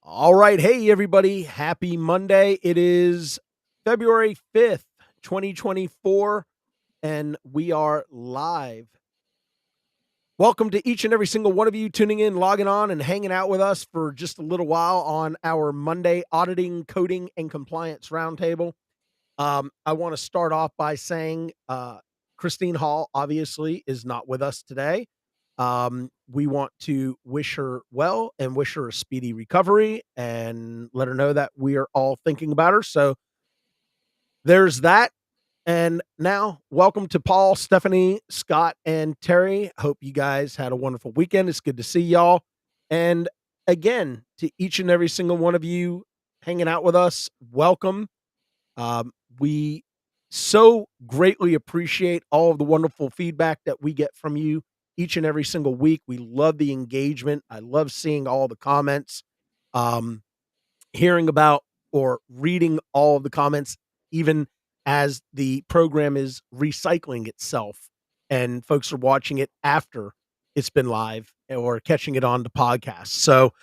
All right. Hey, everybody. Happy Monday. It is February 5th, 2024, and we are live. Welcome to each and every single one of you tuning in, logging on, and hanging out with us for just a little while on our Monday Auditing, Coding, and Compliance Roundtable. I want to start off by saying Christine Hall obviously is not with us today. We want to wish her well and wish her a speedy recovery and let her know that we are all thinking about her. So there's that. And now, welcome to Paul, Stephanie, Scott, and Terry. Hope you guys had a wonderful weekend. It's good to see y'all. And again, to each and every single one of you hanging out with us, welcome. We so greatly appreciate all of the wonderful feedback that we get from you each and every single week. We love the engagement. I love seeing all the comments, um, hearing about or reading all of the comments, even as the program is recycling itself and folks are watching it after it's been live or catching it on the podcast. So,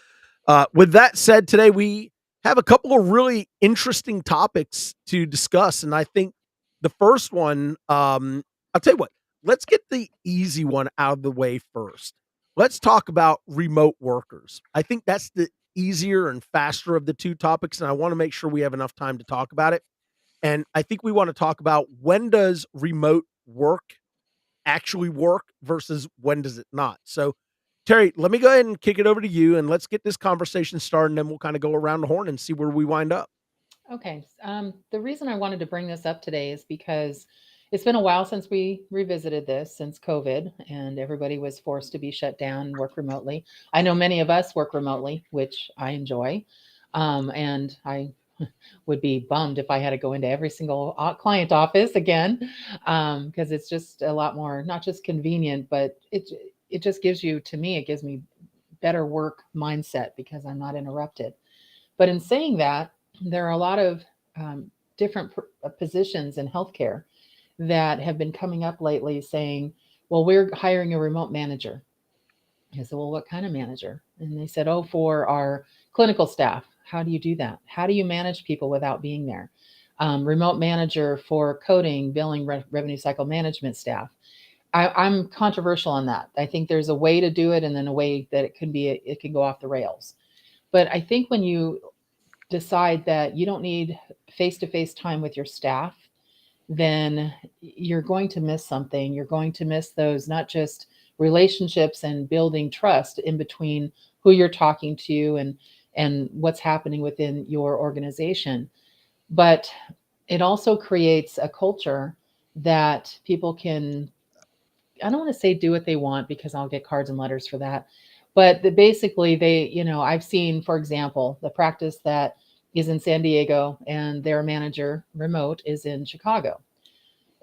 with that said, today we have a couple of really interesting topics to discuss. And I think the first one, I'll tell you what, let's get the easy one out of the way first. Let's talk about remote workers. I think that's the easier and faster of the two topics. And I want to make sure we have enough time to talk about it. And I think we want to talk about when does remote work actually work versus when does it not. So, Terry, let me go ahead and kick it over to you and let's get this conversation started and then we'll kind of go around the horn and see where we wind up. Okay. The reason I wanted to bring this up today is because it's been a while since we revisited this since COVID and everybody was forced to be shut down and work remotely. I know many of us work remotely, which I enjoy. And I would be bummed if I had to go into every single client office again, because it's just a lot more, not just convenient, but it just gives you, to me, it gives me better work mindset because I'm not interrupted. But in saying that, there are a lot of different positions in healthcare that have been coming up lately saying, well, we're hiring a remote manager. I said, well, what kind of manager? And they said, oh, for our clinical staff. How do you do that? How do you manage people without being there? Remote manager for coding, billing, revenue cycle management staff. I'm controversial on that. I think there's a way to do it, and then a way that it can go off the rails. But I think when you decide that you don't need face to face time with your staff, then you're going to miss something. You're going to miss those, not just relationships and building trust in between who you're talking to and what's happening within your organization, but it also creates a culture that people can, I don't want to say do what they want because I'll get cards and letters for that. But basically, I've seen, for example, the practice that is in San Diego and their manager remote is in Chicago.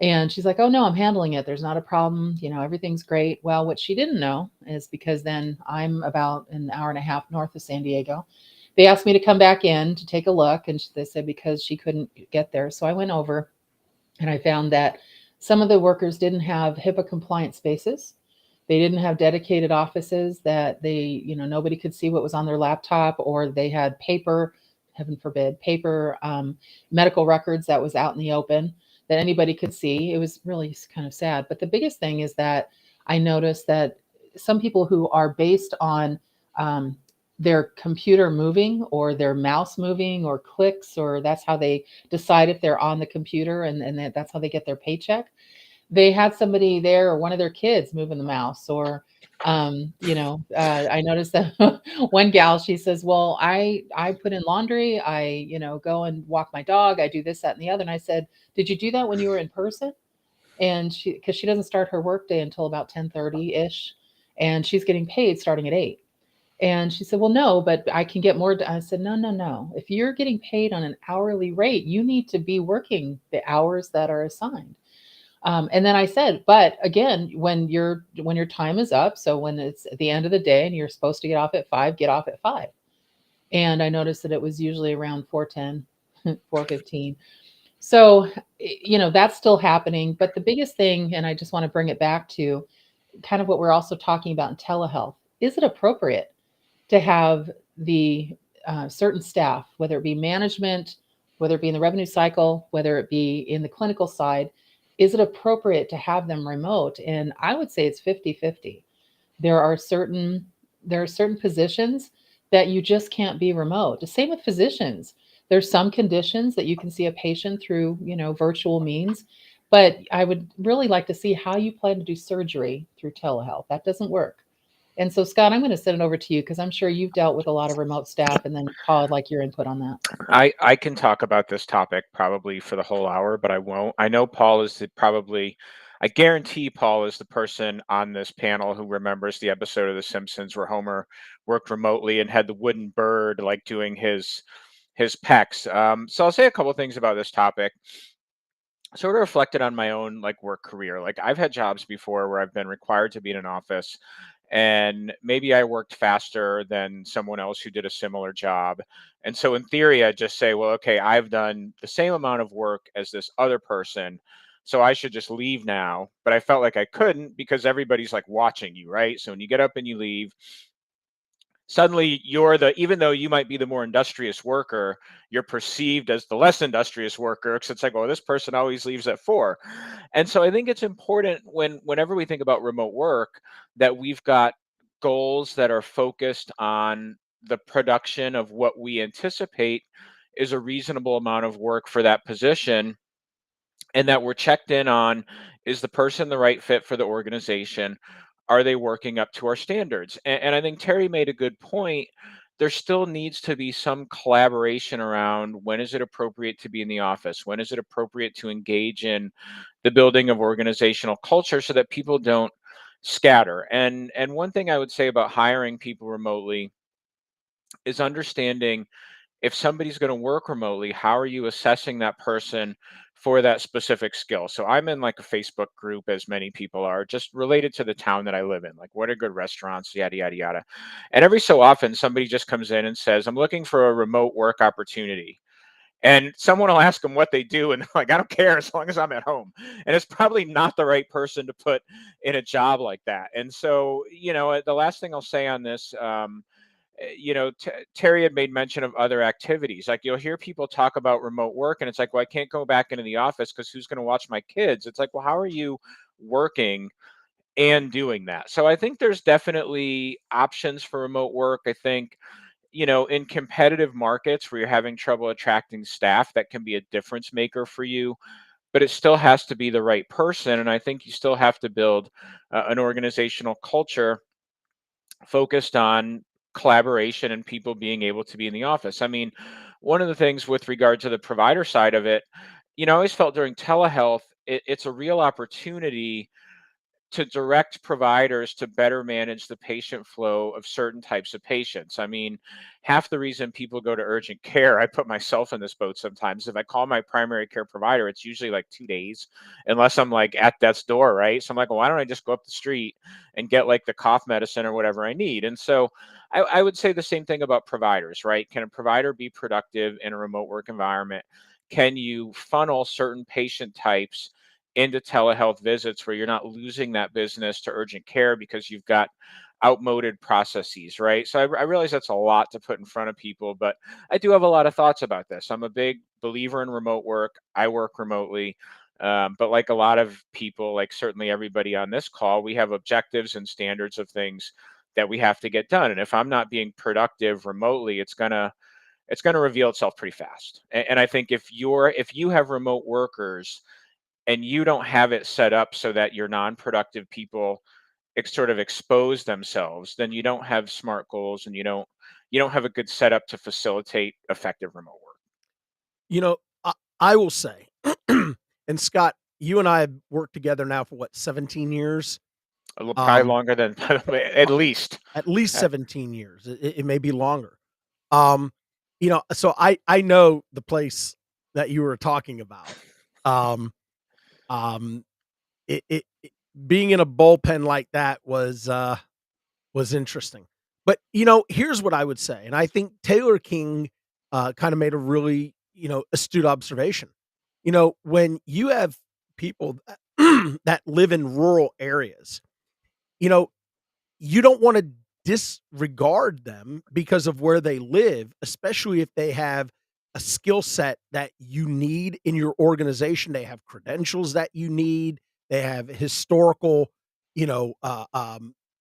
And she's like, oh, no, I'm handling it. There's not a problem. Everything's great. Well, what she didn't know is because then I'm about an hour and a half north of San Diego. They asked me to come back in to take a look. And they said because she couldn't get there. So I went over and I found that some of the workers didn't have HIPAA compliant spaces. They didn't have dedicated offices that nobody could see what was on their laptop, or they had paper, heaven forbid, paper medical records that was out in the open that anybody could see. It was really kind of sad. But the biggest thing is that I noticed that some people who are based on um, their computer moving or their mouse moving or clicks, or that's how they decide if they're on the computer, and that's how they get their paycheck. They had somebody there, or one of their kids moving the mouse, or I noticed that one gal, she says, well, I put in laundry, I go and walk my dog, I do this, that, and the other. And I said, did you do that when you were in person? And because she doesn't start her work day until about 10:30 ish, and she's getting paid starting at 8. And she said, well, no, but I can get more. I said, no, no, no. If you're getting paid on an hourly rate, you need to be working the hours that are assigned. And then I said, but again, when your time is up, so when it's at the end of the day and you're supposed to get off at 5, get off at 5. And I noticed that it was usually around 4:10, 4:15. So, that's still happening. But the biggest thing, and I just want to bring it back to kind of what we're also talking about in telehealth, is it appropriate to have the certain staff, whether it be management, whether it be in the revenue cycle, whether it be in the clinical side, is it appropriate to have them remote? And I would say it's 50-50. There are certain there are certain positions that you just can't be remote. The same with physicians. There's some conditions that you can see a patient through, virtual means, but I would really like to see how you plan to do surgery through telehealth. That doesn't work. And so, Scott, I'm going to send it over to you because I'm sure you've dealt with a lot of remote staff. And then, Paul, I'd like your input on that. I can talk about this topic probably for the whole hour, but I won't. I know Paul is probably, I guarantee Paul is the person on this panel who remembers the episode of The Simpsons where Homer worked remotely and had the wooden bird like doing his pecs. So I'll say a couple things about this topic. Sort of reflected on my own like work career. Like I've had jobs before where I've been required to be in an office, and maybe I worked faster than someone else who did a similar job. And so in theory, I just say, well, okay, I've done the same amount of work as this other person, so I should just leave now. But I felt like I couldn't because everybody's like watching you, right? So when you get up and you leave, suddenly you're the, even though you might be the more industrious worker, you're perceived as the less industrious worker, because it's like, well, this person always leaves at 4. And so I think it's important whenever we think about remote work that we've got goals that are focused on the production of what we anticipate is a reasonable amount of work for that position, and that we're checked in on, is the person the right fit for the organization? Are they working up to our standards? And I think Terry made a good point. There still needs to be some collaboration around when is it appropriate to be in the office? When is it appropriate to engage in the building of organizational culture so that people don't scatter? And one thing I would say about hiring people remotely is understanding if somebody's going to work remotely, how are you assessing that person for that specific skill? So I'm in like a Facebook group, as many people are, just related to the town that I live in. Like, what are good restaurants, yada, yada, yada. And every so often, somebody just comes in and says, I'm looking for a remote work opportunity. And someone will ask them what they do, and they're like, I don't care as long as I'm at home. And it's probably not the right person to put in a job like that. And so, the last thing I'll say on this, Terry had made mention of other activities. Like you'll hear people talk about remote work, and it's like, well, I can't go back into the office because who's going to watch my kids? It's like, well, how are you working and doing that? So I think there's definitely options for remote work. I think, in competitive markets where you're having trouble attracting staff, that can be a difference maker for you, but it still has to be the right person. And I think you still have to build an organizational culture focused on collaboration and people being able to be in the office. I mean, one of the things with regard to the provider side of it, I always felt during telehealth, it's a real opportunity to direct providers to better manage the patient flow of certain types of patients. I mean, half the reason people go to urgent care, I put myself in this boat sometimes. If I call my primary care provider, it's usually like 2 days, unless I'm like at death's door, right? So I'm like, well, why don't I just go up the street and get like the cough medicine or whatever I need? And so I would say the same thing about providers, right? Can a provider be productive in a remote work environment? Can you funnel certain patient types into telehealth visits where you're not losing that business to urgent care because you've got outmoded processes, right? So I realize that's a lot to put in front of people, but I do have a lot of thoughts about this. I'm a big believer in remote work. I work remotely. But like a lot of people, like certainly everybody on this call, we have objectives and standards of things that we have to get done. And if I'm not being productive remotely, it's gonna reveal itself pretty fast. And I think if you have remote workers and you don't have it set up so that your non-productive people sort of expose themselves, then you don't have smart goals, and you don't have a good setup to facilitate effective remote work. You know, I will say, and Scott, you and I have worked together now for what, 17 years? A little probably Um, longer than at uh, least. at least Uh, 17 years. It may be longer. Um, so I know the place that you were talking about. Um, um, it being in a bullpen like that was interesting. But, here's what I would say, and I think Taylor King, kinda made a really, astute observation. When you have people that that live in rural areas, you know, you don't wanna disregard them because of where they live, especially if they have a skill set that you need in your organization. They have credentials that you need. They have historical, you know,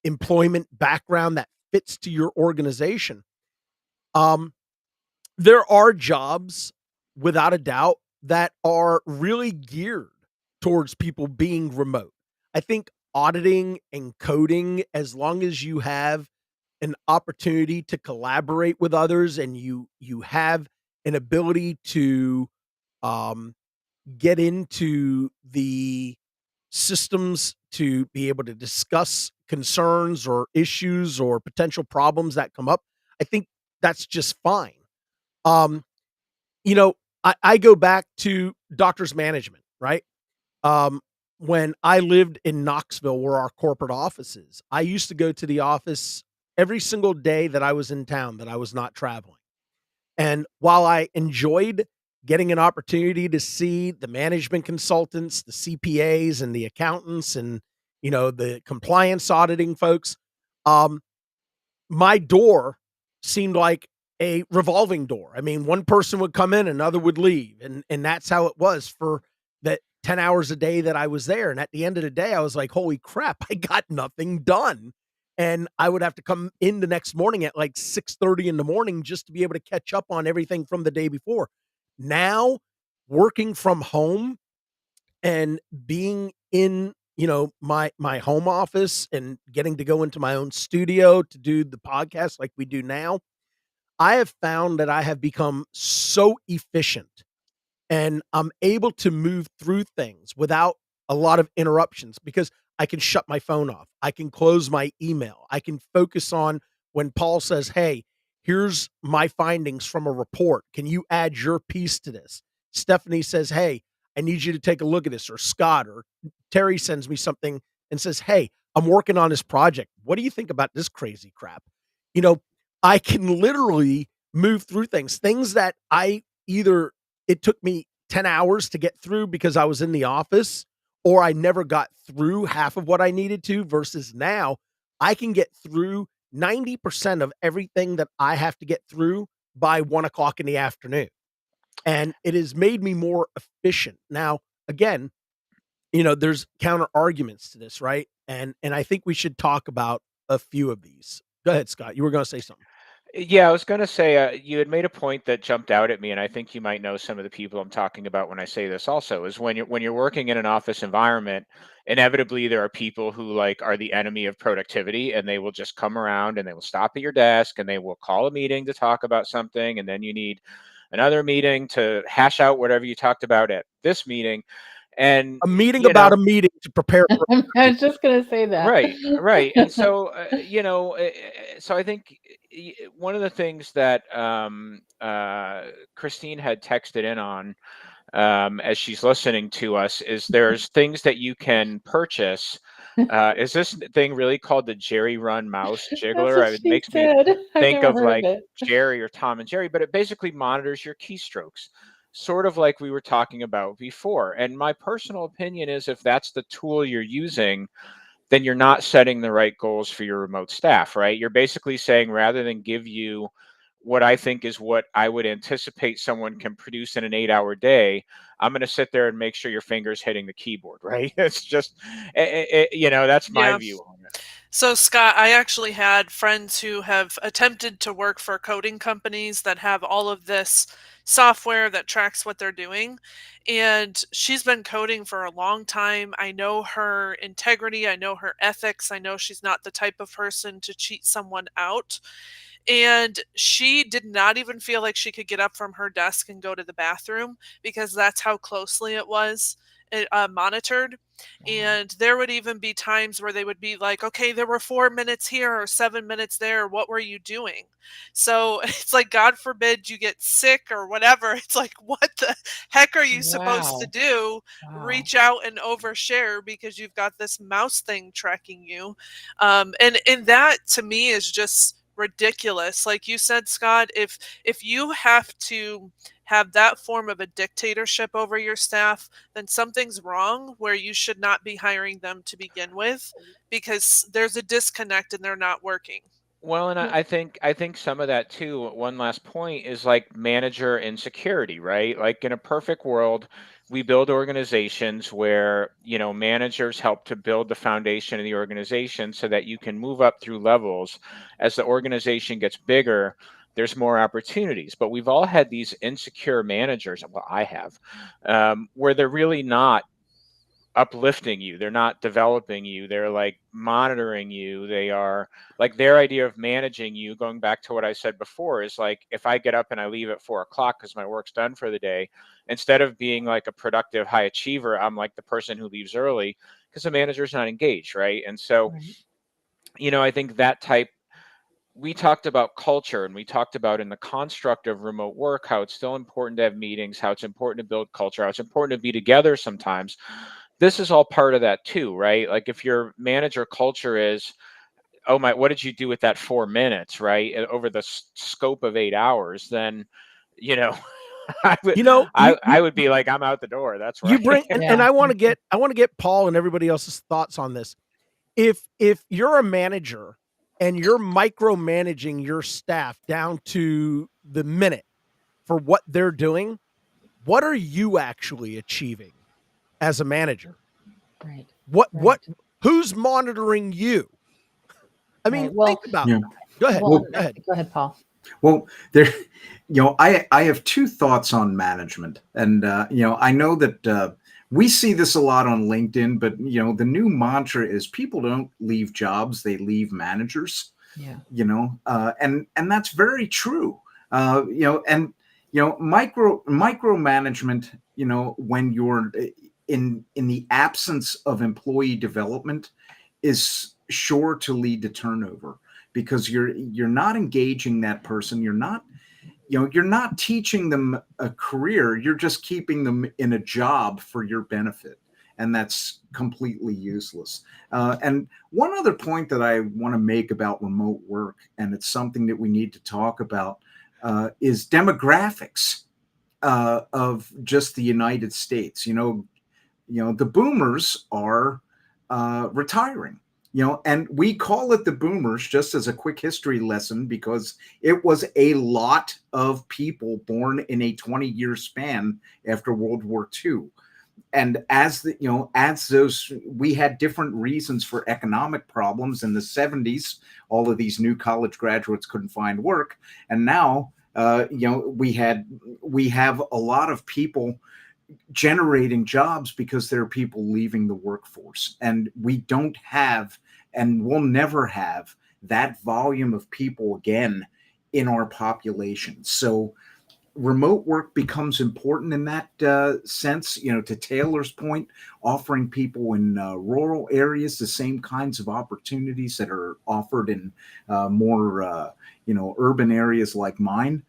employment background that fits to your organization. Um, there are jobs, without a doubt, that are really geared towards people being remote. I think auditing and coding, as long as you have an opportunity to collaborate with others and you have an ability to um, get into the systems to be able to discuss concerns or issues or potential problems that come up, I think that's just fine. Um, you know, I go back to doctor's management, right? Um, when I lived in Knoxville, where our corporate office is, I used to go to the office every single day that I was in town, that I was not traveling. And while I enjoyed getting an opportunity to see the management consultants, the CPAs and the accountants and, you know, the compliance auditing folks, um, my door seemed like a revolving door. I mean, one person would come in, another would leave, and that's how it was for the 10 hours a day that I was there. And at the end of the day, I was like, "Holy crap, I got nothing done." And I would have to come in the next morning at like 6:30 in the morning just to be able to catch up on everything from the day before. Now, working from home and being in, you know, my home office and getting to go into my own studio to do the podcast like we do now, I have found that I have become so efficient and I'm able to move through things without a lot of interruptions because I can shut my phone off. I can close my email. I can focus on when Paul says, "Hey, here's my findings from a report. Can you add your piece to this?" Stephanie says, "Hey, I need you to take a look at this." Or Scott or Terry sends me something and says, "Hey, I'm working on this project. What do you think about this crazy crap?" You know, I can literally move through things that I either it took me 10 hours to get through because I was in the office, or I never got through half of what I needed to, versus now I can get through 90% of everything that I have to get through by 1 o'clock in the afternoon. And it has made me more efficient. Now, again, you know, there's counter arguments to this, right? And I think we should talk about a few of these. Go ahead, Scott. You were going to say something. Yeah, I was going to say you had made a point that jumped out at me, and I think you might know some of the people I'm talking about when I say this. Also, is when you're working in an office environment, inevitably there are people who like are the enemy of productivity, and they will just come around and they will stop at your desk and they will call a meeting to talk about something, and then you need another meeting to hash out whatever you talked about at this meeting, and A meeting you about know. a meeting to prepare for I was just going to say that. Right, right. And so, so I think one of the things that Christine had texted in on as she's listening to us is there's things that you can purchase. Is this thing really called the Jerry Run Mouse That's Jiggler? what It she makes me said. I've think never of heard of like it. Jerry or Tom and Jerry, but it basically monitors your keystrokes, sort of like we were talking about before. And my personal opinion is if that's the tool you're using, then you're not setting the right goals for your remote staff, right? You're basically saying rather than give you what I think is what I would anticipate someone can produce in an 8-hour day, I'm going to sit there and make sure your fingers hitting the keyboard, right? It's just, that's my Yeah. view on it. So, Scott, I actually had friends who have attempted to work for coding companies that have all of this software that tracks what they're doing. And she's been coding for a long time. I know her integrity, I know her ethics, I know she's not the type of person to cheat someone out. And she did not even feel like she could get up from her desk and go to the bathroom because that's how closely it was monitored. Wow. And there would even be times where they would be like, okay, there were 4 minutes here or 7 minutes there. What were you doing? So it's like, God forbid you get sick or whatever. It's like, what the heck are you supposed to Wow. do? Wow. Reach out and overshare because you've got this mouse thing tracking you. And that to me is just ridiculous. Like you said, Scott, if you have to have that form of a dictatorship over your staff, then something's wrong where you should not be hiring them to begin with because there's a disconnect and they're not working. Well, and I think some of that too. One last point is like manager insecurity, right? Like in a perfect world, we build organizations where, managers help to build the foundation of the organization so that you can move up through levels. As the organization gets bigger, there's more opportunities. But we've all had these insecure managers. Well, I have, where they're really not uplifting you. They're not developing you. They're like monitoring you. They are like their idea of managing you, going back to what I said before, is like if I get up and I leave at 4 o'clock because my work's done for the day, instead of being like a productive high achiever, I'm like the person who leaves early because the manager's not engaged, right? And so, Right. I think that type, we talked about culture, and we talked about in the construct of remote work how it's still important to have meetings, how it's important to build culture, how it's important to be together sometimes. This is all part of that too, right? Like if your manager culture is, oh my, what did you do with that 4 minutes, right? Over the scope of 8 hours, then, you know, I would, You know, I would be like, I'm out the door. That's you right. bring and Yeah. I want to get Paul and everybody else's thoughts on this. If you're a manager and you're micromanaging your staff down to the minute for what they're doing, what are you actually achieving as a manager? Right. What Right. who's monitoring you? I mean, Right. Well, think about Yeah. that. Go ahead. well, Go ahead. go ahead, Paul. Well, there, I have two thoughts on management, and I know that we see this a lot on LinkedIn, but the new mantra is people don't leave jobs; they leave managers. Yeah. And that's very true. And micromanagement. When you're in the absence of employee development, is sure to lead to turnover because you're not engaging that person. You're not teaching them a career. You're just keeping them in a job for your benefit, and that's completely useless. And one other point that I want to make about remote work, and it's something that we need to talk about, is demographics of just the United States. The boomers are retiring. And we call it the boomers just as a quick history lesson because it was a lot of people born in a 20-year span after World War II. And as those, we had different reasons for economic problems in the 70s. All of these new college graduates couldn't find work, and now we have a lot of people generating jobs because there are people leaving the workforce, and we don't have and will never have that volume of people again in our population. So remote work becomes important in that sense. To Taylor's point, offering people in rural areas the same kinds of opportunities that are offered in more urban areas like mine.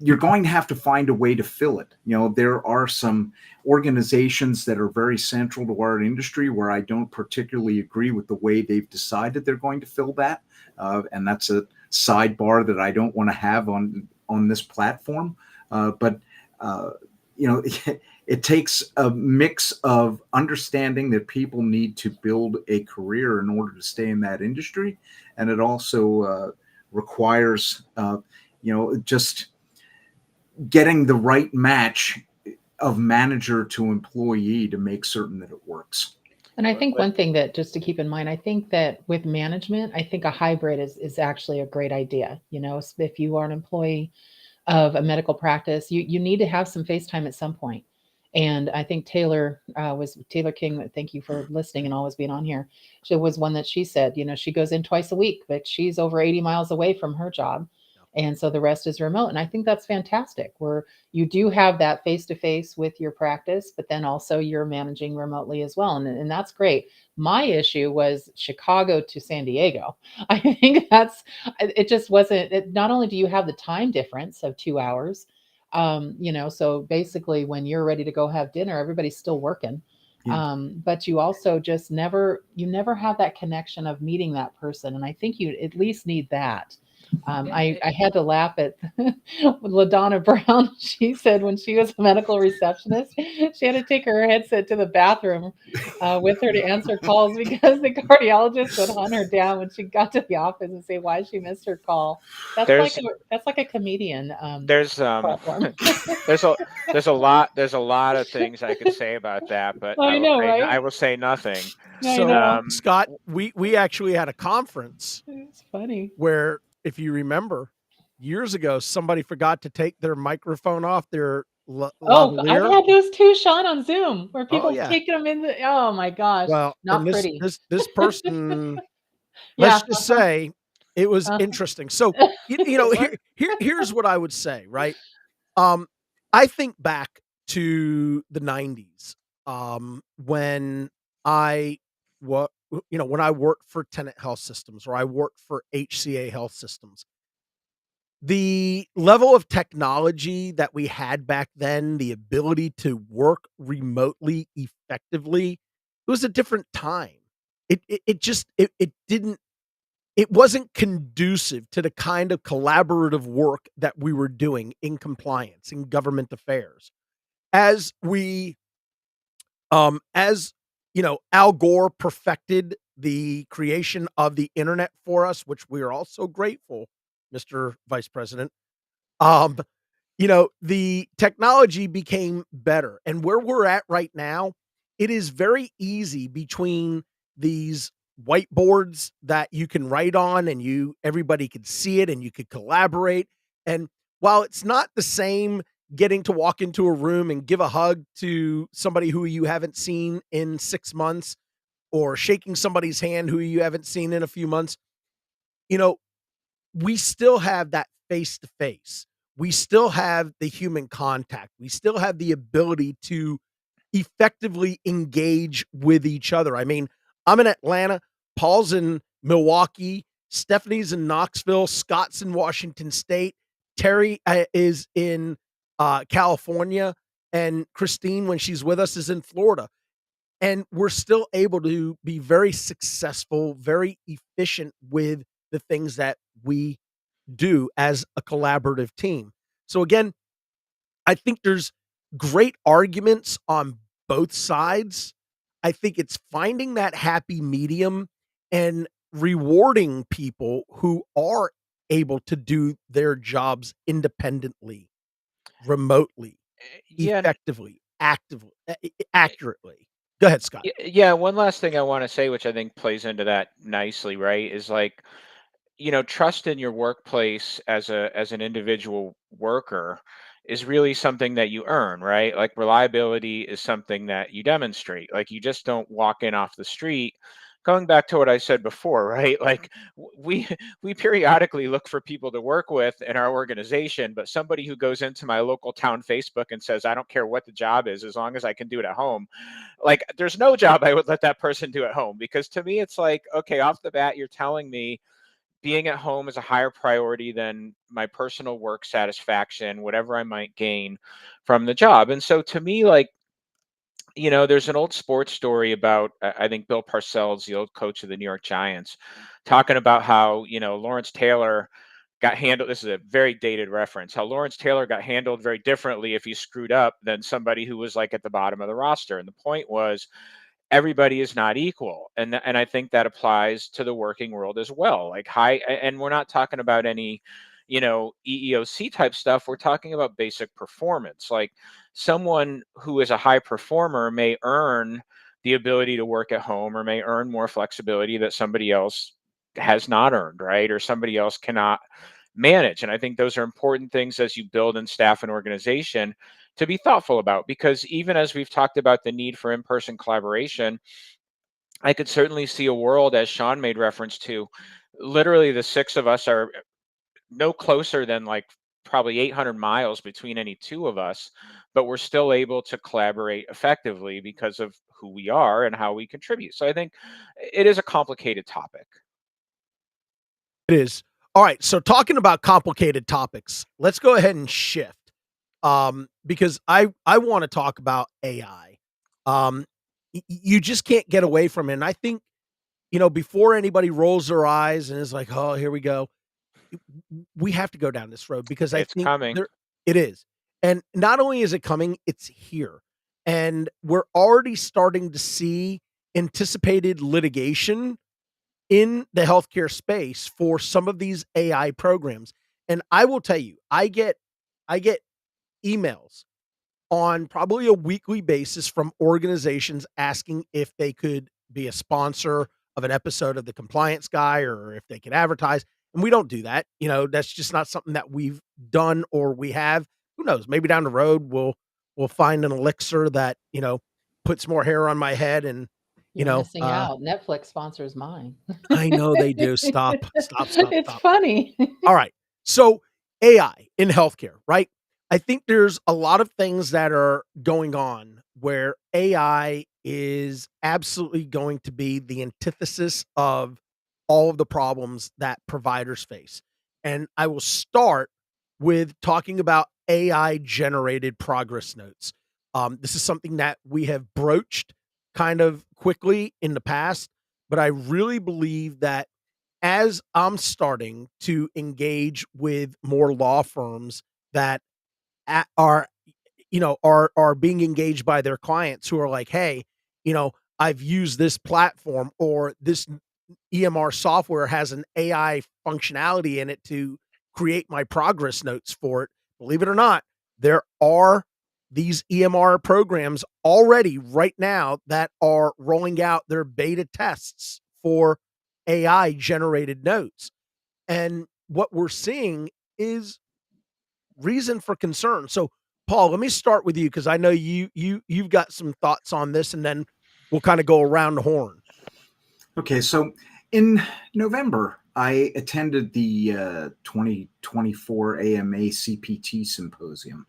You're going to have to find a way to fill it. There are some organizations that are very central to our industry where I don't particularly agree with the way they've decided they're going to fill that. And that's a sidebar that I don't want to have on this platform. But it takes a mix of understanding that people need to build a career in order to stay in that industry. And it also requires, just getting the right match of manager to employee to make certain that it works. And I think one thing that just to keep in mind, I think that with management, I think a hybrid is actually a great idea. If you are an employee of a medical practice, you need to have some face time at some point. And I think Taylor King. Thank you for listening and always being on here. She was one that she said, she goes in twice a week, but she's over 80 miles away from her job. And so the rest is remote. And I think that's fantastic where you do have that face to face with your practice, but then also you're managing remotely as well. And that's great. My issue was Chicago to San Diego. I think it just wasn't, not only do you have the time difference of 2 hours, so basically when you're ready to go have dinner, everybody's still working. Yeah. But you also just never have that connection of meeting that person. And I think you at least need that. I had to laugh at LaDonna Brown. She said when she was a medical receptionist, she had to take her headset to the bathroom with her to answer calls because the cardiologist would hunt her down when she got to the office and say why she missed her call. There's That's like a comedian there's platform. there's a there's a lot of things I could say about that, but I know, right? I will say nothing. I So, know. Scott, we actually had a conference It's funny. where, if you remember, years ago, somebody forgot to take their microphone off their Oh, I've lavalier. had those too, Sean, on Zoom, where Oh people yeah. take them in the. Oh my gosh, Well, and not pretty. this person, Yeah. let's just say, it was Uh-huh. interesting. So you know, It was. here's what I would say, right? Um, I think back to the 90s, when I what when I worked for Tenet Health Systems or I worked for HCA Health Systems. The level of technology that we had back then, the ability to work remotely effectively, it was a different time. It just it didn't it wasn't conducive to the kind of collaborative work that we were doing in compliance, in government affairs. As we, as Al Gore perfected the creation of the internet for us, which we are all so grateful, Mr. Vice President. Um, the technology became better. And where we're at right now, it is very easy between these whiteboards that you can write on and everybody could see it and you could collaborate. And while it's not the same getting to walk into a room and give a hug to somebody who you haven't seen in 6 months or shaking somebody's hand who you haven't seen in a few months, you know, we still have that face to face. We still have the human contact. We still have the ability to effectively engage with each other. I mean, I'm in Atlanta, Paul's in Milwaukee, Stephanie's in Knoxville, Scott's in Washington State, Terry is in California, and Christine, when she's with us, is in Florida. And we're still able to be very successful, very efficient with the things that we do as a collaborative team. So again, I think there's great arguments on both sides. I think it's finding that happy medium and rewarding people who are able to do their jobs independently, remotely, Yeah, effectively, accurately. Go ahead, Scott. yeah. One last thing I want to say, which I think plays into that nicely, right, is like, trust in your workplace as an individual worker is really something that you earn, right? Like reliability is something that you demonstrate. Like you just don't walk in off the street. Going back to what I said before, right? Like we we periodically look for people to work with in our organization, but somebody who goes into my local town Facebook and says, "I don't care what the job is as long as I can do it at home." Like there's no job I would let that person do at home, because to me it's like, okay, off the bat you're telling me being at home is a higher priority than my personal work satisfaction, whatever I might gain from the job. And so to me, like, there's an old sports story about, I think Bill Parcells, the old coach of the New York Giants, talking about how, Lawrence Taylor got handled. This is a very dated reference. How Lawrence Taylor got handled very differently if he screwed up than somebody who was like at the bottom of the roster. And the point was, everybody is not equal, and I think that applies to the working world as well. Like and we're not talking about any EEOC type stuff. We're talking about basic performance. Like someone who is a high performer may earn the ability to work at home, or may earn more flexibility that somebody else has not earned, right? Or somebody else cannot manage. And I think those are important things as you build and staff an organization to be thoughtful about, because even as we've talked about the need for in-person collaboration, I could certainly see a world, as Sean made reference to, literally the six of us are no closer than like probably 800 miles between any two of us, but we're still able to collaborate effectively because of who we are and how we contribute. So I think it is a complicated topic. It is. All right. So talking about complicated topics, let's go ahead and shift. Because I want to talk about AI. You just can't get away from it. And I think, before anybody rolls their eyes and is like, oh, here we go. we have to go down this road because I It's think coming. it is. And not only is it coming, it's here. And we're already starting to see anticipated litigation in the healthcare space for some of these AI programs. And I will tell you, I get emails on probably a weekly basis from organizations asking if they could be a sponsor of an episode of the compliance guy or if they could advertise. And we don't do that. That's just not something that we've done or we have. Who knows? Maybe down the road we'll find an elixir that, puts more hair on my head and, You're missing out. Netflix sponsors mine. I know they do. Stop, stop, stop, It's stop. funny. All right. So AI in healthcare, right? I think there's a lot of things that are going on where AI is absolutely going to be the antithesis of all of the problems that providers face. And I will start with talking about AI generated progress notes. This is something that we have broached kind of quickly in the past, but I really believe that as I'm starting to engage with more law firms that are are being engaged by their clients who are like, "Hey, I've used this platform or this EMR software has an AI functionality in it to create my progress notes for it." Believe it or not, there are these EMR programs already right now that are rolling out their beta tests for AI generated notes. And what we're seeing is reason for concern. So, Paul, let me start with you because I know you've got some thoughts on this, and then we'll kind of go around the horn. Okay, so in November, I attended the 2024 AMA CPT symposium,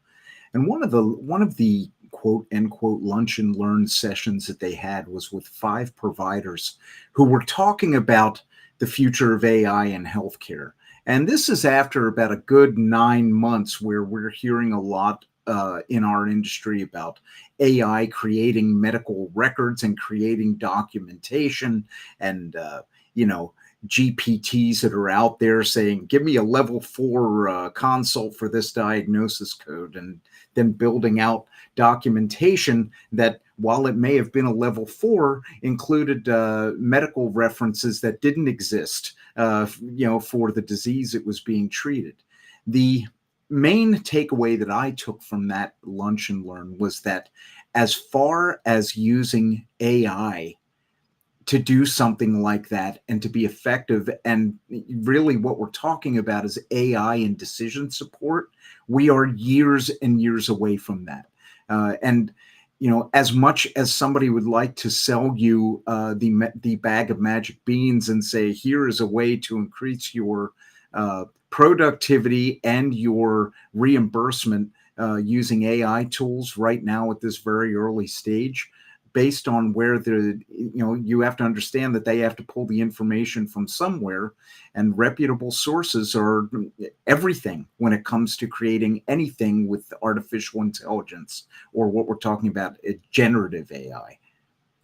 and one of the quote unquote lunch and learn sessions that they had was with 5 providers who were talking about the future of AI in healthcare. And this is after about a good 9 months where we're hearing a lot in our industry about AI creating medical records and creating documentation and, GPTs that are out there saying, give me a level 4 consult for this diagnosis code, and then building out documentation that, while it may have been a level 4, included medical references that didn't exist, for the disease it was being treated. The main takeaway that I took from that lunch and learn was that, as far as using AI to do something like that and to be effective, and really what we're talking about is AI and decision support, we are years and years away from that. And as much as somebody would like to sell you the bag of magic beans and say, here is a way to increase your productivity and your reimbursement using AI tools right now at this very early stage, based on where you have to understand that they have to pull the information from somewhere, and reputable sources are everything when it comes to creating anything with artificial intelligence, or what we're talking about, generative AI.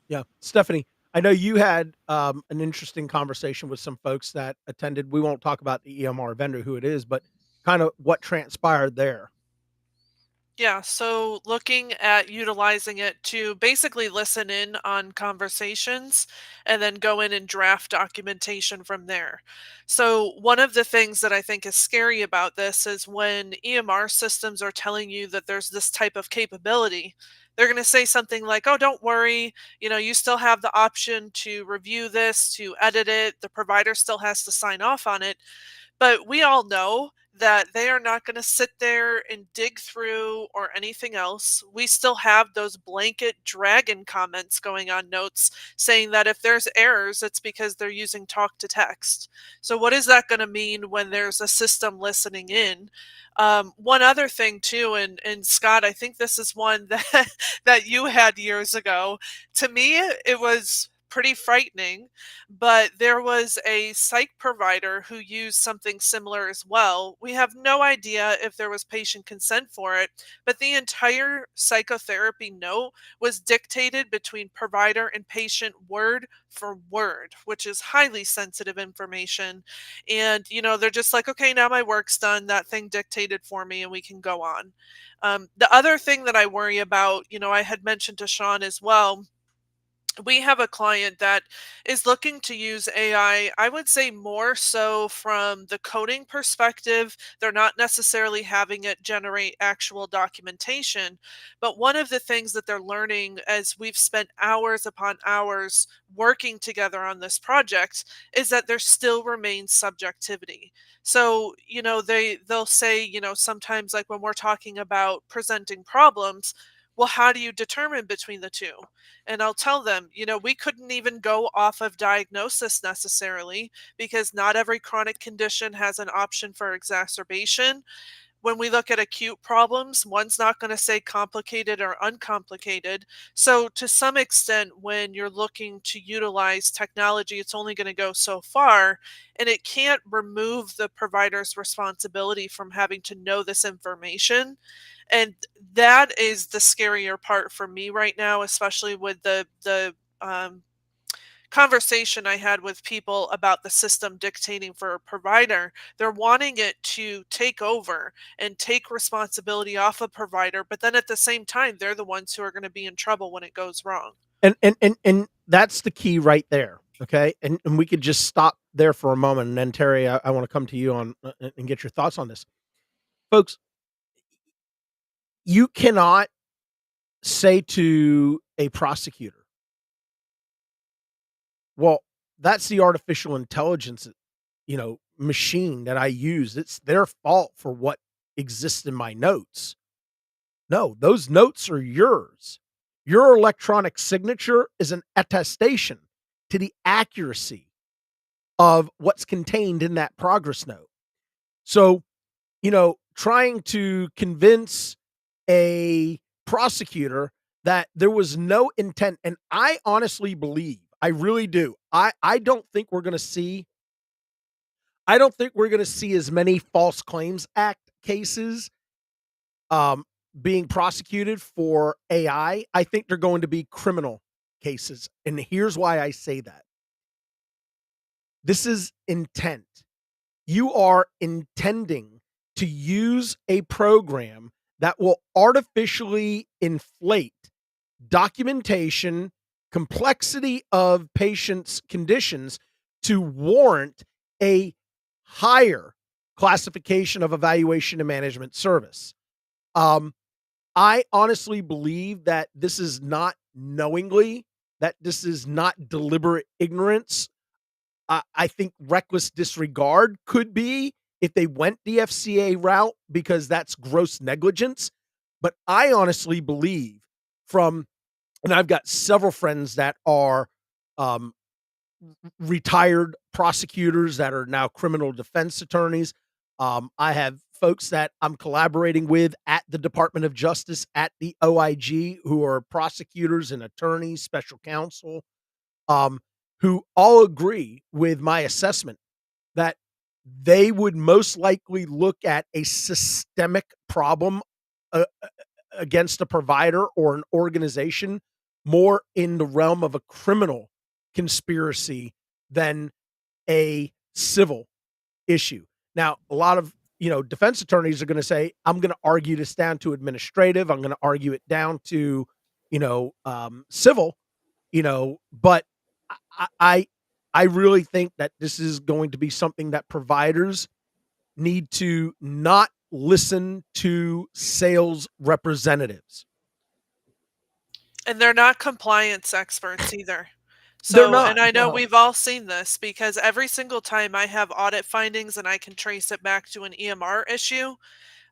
Yeah, Stephanie, I know you had an interesting conversation with some folks that attended. We won't talk about the EMR vendor, who it is, but kind of what transpired there. Yeah, so looking at utilizing it to basically listen in on conversations and then go in and draft documentation from there. So, one of the things that I think is scary about this is when EMR systems are telling you that there's this type of capability, they're going to say something like, oh, don't worry, you still have the option to review this, to edit it, the provider still has to sign off on it. But we all know that they are not going to sit there and dig through or anything else. We still have those blanket dragon comments going on notes saying that if there's errors, it's because they're using talk to text. So, what is that going to mean when there's a system listening in? One other thing too, and Scott, I think this is one that that you had years ago. To me, it was pretty frightening. But there was a psych provider who used something similar as well. We have no idea if there was patient consent for it, but the entire psychotherapy note was dictated between provider and patient word for word, which is highly sensitive information. And, they're just like, okay, now my work's done. That thing dictated for me, and we can go on. The other thing that I worry about, I had mentioned to Sean as well, we have a client that is looking to use AI, I would say more so from the coding perspective. They're not necessarily having it generate actual documentation. But one of the things that they're learning as we've spent hours upon hours working together on this project is that there still remains subjectivity. So, they'll say, sometimes like when we're talking about presenting problems, well, how do you determine between the two? And I'll tell them, we couldn't even go off of diagnosis necessarily because not every chronic condition has an option for exacerbation. When we look at acute problems, one's not going to say complicated or uncomplicated. So, to some extent, when you're looking to utilize technology, it's only going to go so far, and it can't remove the provider's responsibility from having to know this information. And that is the scarier part for me right now, especially with the conversation I had with people about the system dictating for a provider. They're wanting it to take over and take responsibility off a provider, but then at the same time, they're the ones who are going to be in trouble when it goes wrong. And that's the key right there. Okay. And we could just stop there for a moment. And then Terry, I want to come to you on and get your thoughts on this. Folks, you cannot say to a prosecutor, well, that's the artificial intelligence, machine that I use. It's their fault for what exists in my notes. No, those notes are yours. Your electronic signature is an attestation to the accuracy of what's contained in that progress note. So, trying to convince a prosecutor that there was no intent, and I honestly believe, I really do. I don't think we're going to see as many False Claims Act cases um, being prosecuted for AI. I think they're going to be criminal cases. And here's why I say that. This is intent. You are intending to use a program that will artificially inflate documentation, complexity of patients' conditions to warrant a higher classification of evaluation and management service. I honestly believe that this is not knowingly, that this is not deliberate ignorance. I think reckless disregard could be if they went the FCA route, because that's gross negligence. But I honestly believe and I've got several friends that are um, retired prosecutors that are now criminal defense attorneys. I have folks that I'm collaborating with at the Department of Justice, at the OIG, who are prosecutors and attorneys, special counsel, who all agree with my assessment that they would most likely look at a systemic problem against a provider or an organization more in the realm of a criminal conspiracy than a civil issue. Now, a lot of defense attorneys are going to say, I'm going to argue this down to administrative. I'm going to argue it down to civil. But I, I I really think that this is going to be something that providers need to not listen to sales representatives. And they're not compliance experts either. They're So, not. and I know No. we've all seen this because every single time I have audit findings and I can trace it back to an EMR issue,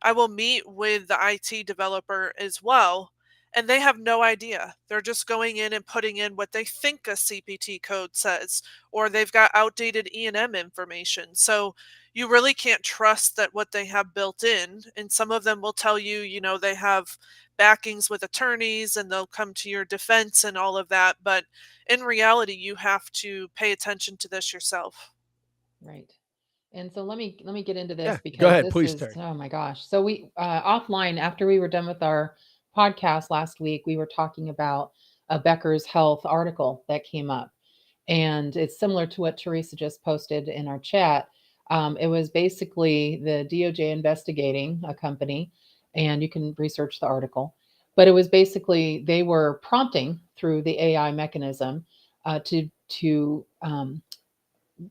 I will meet with the IT developer as well, and they have no idea. They're just going in and putting in what they think a CPT code says, or they've got outdated E&M information. So you really can't trust that what they have built in. And some of them will tell you, you know, they have backings with attorneys and they'll come to your defense and all of that. But in reality, you have to pay attention to this yourself. Right. And so let me get into Yeah, this go because ahead, this please, is, Terry. oh my gosh. So we offline, after we were done with our podcast last week, we were talking about a Becker's Health article that came up. And it's similar to what Teresa just posted in our chat. It was basically the DOJ investigating a company, and you can research the article. But it was basically they were prompting through the AI mechanism to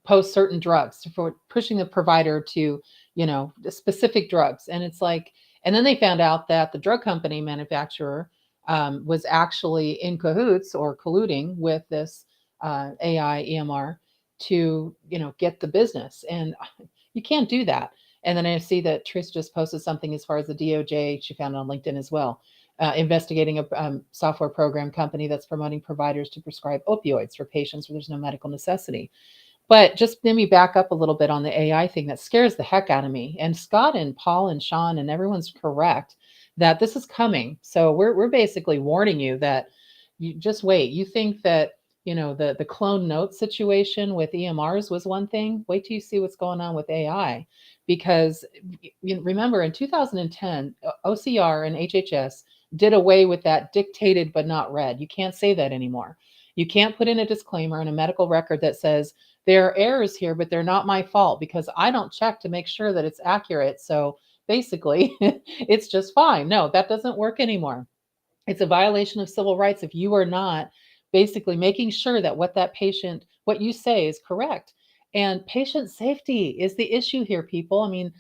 post certain drugs for pushing the provider to, the specific drugs. And it's like, and then they found out that the drug company manufacturer was actually in cahoots or colluding with this AI EMR to, get the business. And you can't do that. And then I see that Trish just posted something as far as the DOJ, she found it on LinkedIn as well, investigating a software program company that's promoting providers to prescribe opioids for patients where there's no medical necessity. But just let me back up a little bit on the AI thing that scares the heck out of me. And Scott and Paul and Sean and everyone's correct that this is coming. So we're basically warning you that you just wait. You think that, the clone note situation with EMRs was one thing. Wait till you see what's going on with AI. Because remember in 2010, OCR and HHS did away with that dictated but not read. You can't say that anymore. You can't put in a disclaimer in a medical record that says, there are errors here, but they're not my fault because I don't check to make sure that it's accurate. So basically, it's just fine. No, that doesn't work anymore. It's a violation of civil rights if you are not basically making sure that what you say is correct. And patient safety is the issue here, people. I mean,